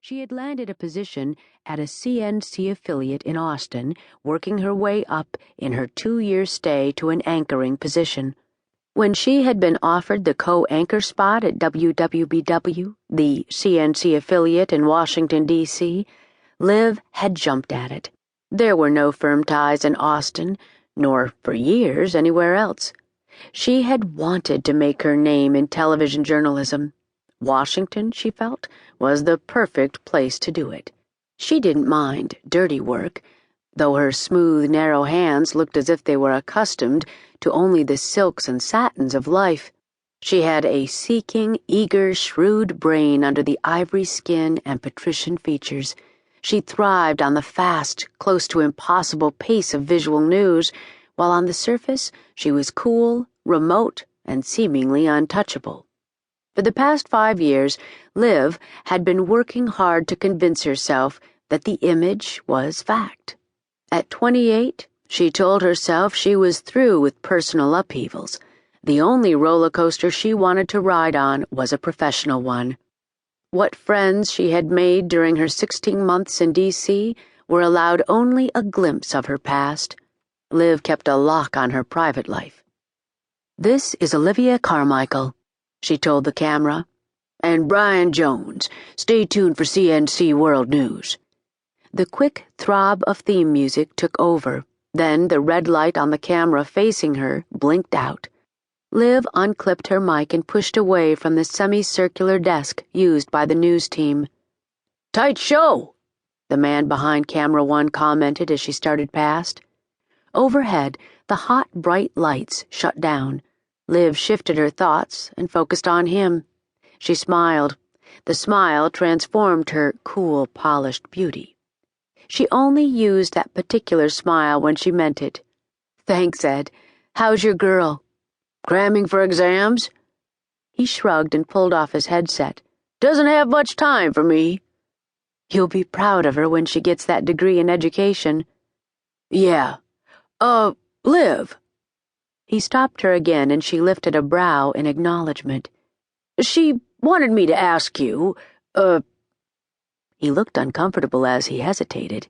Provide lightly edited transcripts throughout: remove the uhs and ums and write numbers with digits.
She had landed a position at a CNC affiliate in Austin, working her way up in her 2-year stay to an anchoring position. When she had been offered the co-anchor spot at WWBW, the CNC affiliate in Washington, D.C., Liv had jumped at it. There were no firm ties in Austin, nor for years anywhere else. She had wanted to make her name in television journalism. Washington, she felt, was the perfect place to do it. She didn't mind dirty work, though her smooth, narrow hands looked as if they were accustomed to only the silks and satins of life. She had a seeking, eager, shrewd brain under the ivory skin and patrician features. She thrived on the fast, close to impossible pace of visual news, while on the surface she was cool, remote, and seemingly untouchable. For the past 5 years, Liv had been working hard to convince herself that the image was fact. At 28, she told herself she was through with personal upheavals. The only roller coaster she wanted to ride on was a professional one. What friends she had made during her 16 months in D.C. were allowed only a glimpse of her past. Liv kept a lock on her private life. "This is Olivia Carmichael," she told the camera. "And Brian Jones. Stay tuned for CNC World News." The quick throb of theme music took over. Then the red light on the camera facing her blinked out. Liv unclipped her mic and pushed away from the semicircular desk used by the news team. "Tight show," the man behind camera 1 commented as she started past. Overhead, the hot, bright lights shut down. Liv shifted her thoughts and focused on him. She smiled. The smile transformed her cool, polished beauty. She only used that particular smile when she meant it. "Thanks, Ed. How's your girl?" "Cramming for exams?" He shrugged and pulled off his headset. "Doesn't have much time for me." "You'll be proud of her when she gets that degree in education." "Yeah. Liv." He stopped her again, and she lifted a brow in acknowledgement. "She wanted me to ask you, He looked uncomfortable as he hesitated.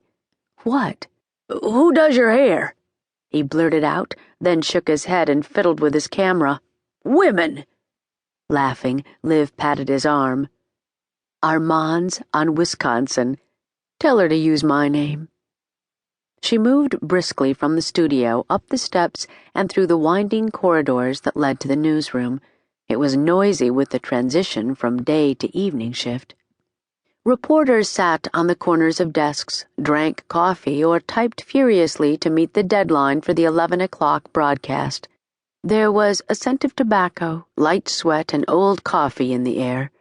"What?" "Who does your hair?" He blurted out, then shook his head and fiddled with his camera. "Women!" Laughing, Liv patted his arm. "Armand's on Wisconsin. Tell her to use my name." She moved briskly from the studio, up the steps, and through the winding corridors that led to the newsroom. It was noisy with the transition from day to evening shift. Reporters sat on the corners of desks, drank coffee, or typed furiously to meet the deadline for the 11 o'clock broadcast. There was a scent of tobacco, light sweat, and old coffee in the air.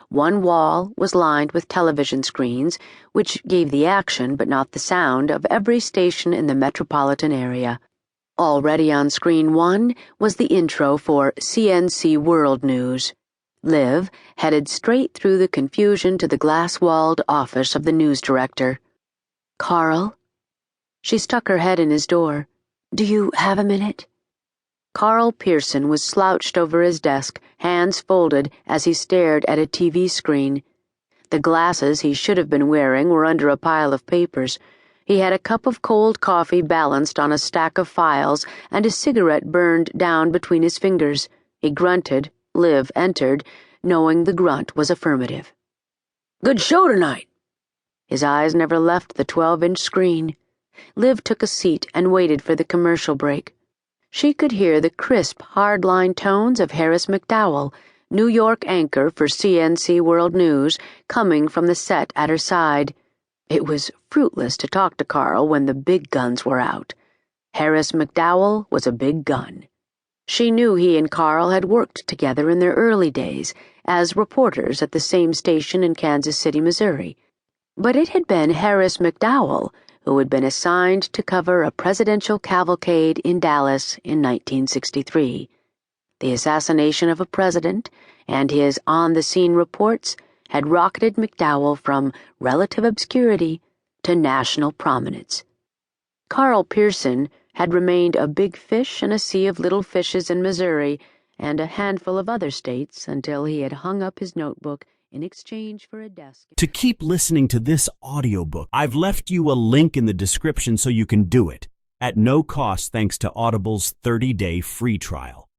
One wall was lined with television screens, which gave the action but not the sound of every station in the metropolitan area. Already on screen 1 was the intro for CNC World News. Liv headed straight through the confusion to the glass-walled office of the news director. "Carl?" She stuck her head in his door. "Do you have a minute?" Carl Pearson was slouched over his desk, hands folded as he stared at a TV screen. The glasses he should have been wearing were under a pile of papers. He had a cup of cold coffee balanced on a stack of files and a cigarette burned down between his fingers. He grunted. Liv entered, knowing the grunt was affirmative. "Good show tonight." His eyes never left the 12-inch screen. Liv took a seat and waited for the commercial break. She could hear the crisp, hard-line tones of Harris McDowell, New York anchor for CNC World News, coming from the set at her side. It was fruitless to talk to Carl when the big guns were out. Harris McDowell was a big gun. She knew he and Carl had worked together in their early days as reporters at the same station in Kansas City, Missouri. But it had been Harris McDowell who had been assigned to cover a presidential cavalcade in Dallas in 1963. The assassination of a president and his on-the-scene reports had rocketed McDowell from relative obscurity to national prominence. Carl Pearson had remained a big fish in a sea of little fishes in Missouri and a handful of other states until he had hung up his notebook in exchange for a desk. To keep listening to this audiobook, I've left you a link in the description so you can do it, at no cost thanks to Audible's 30-day free trial.